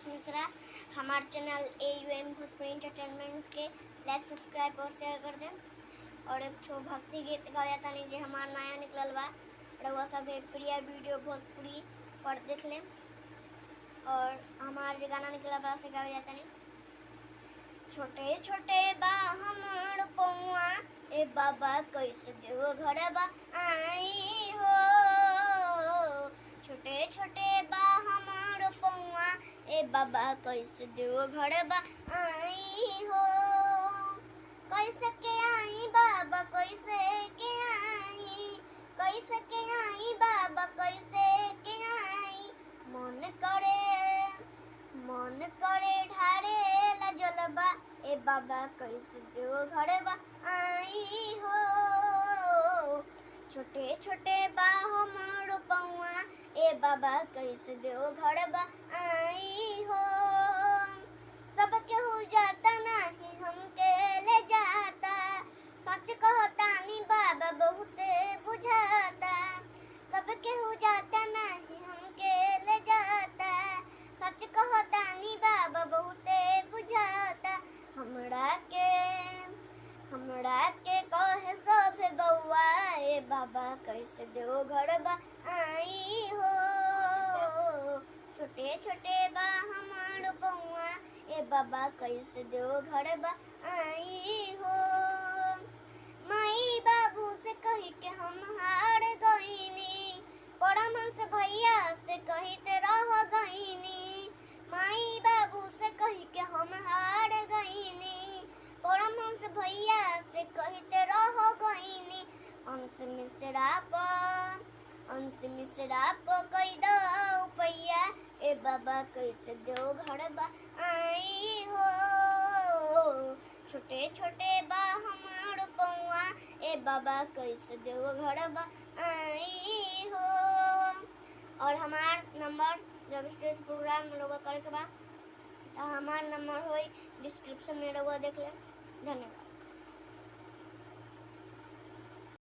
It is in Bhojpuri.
मिश्रा। हमारे चैनल AUM भोजपुरी एंटरटेनमेंट के लाइक सब्सक्राइब और शेयर कर दें। और एक छो भक्ति गीत गाया तानी जे हमार नया निकलल बा, रउआ सब प्रिय वीडियो भोजपुरी पर देख लें। और हमार जे गाना निकलल बा से गावे जाता नहीं। छोटे छोटे बा हमर पौआ ए बाबा कैसे देव घर बा आई हो। छोटे छोटे बा हमर पौआ ए बाबा कैसे देव घर बा आई हो। कैसे के आई बाबा कैसे के आई, कैसे के आई बाबा कैसे के आई। मन करे ढारे ला जलबा ए बाबा कैसे देव घर बा आई हो। छोटे छोटे बा हमर पौआ ए बाबा कैसे देव घर बा आई हो। सबके हो जाता नहीं हमके ले जाता, सच कहतानी बाबा बहुते बुझाता। सबके हो जाता नहीं हमके ले जाता, सच कहतानी बाबा बहुते बुझाता। हमरा के कहे सब बउआ ए बाबा कैसे देव घर बा आई हो। छोटे छोटे बा हमार पौआ ए बाबा कैसे देव घर बा आई हो। माई बाबू से कही के हम हार गईनी, परमहंस भैया से कहिते रह गईनी। माई बाबू से कही के हम हार गईनी, परमहंस भैया से कहिते रह गईनी। अंश मिश्रा प कई दो पैया ए बाबा कैसे देव घर बा आई हो। छोटे छोटे बा हमार पौआ ए बाबा कैसे देव घर बा आई हो। और हमार नंबर जब स्टेज प्रोग्राम में लोग करे के बा तो हमार नंबर होई डिस्क्रिप्शन में लोग देख ले। धन्यवाद।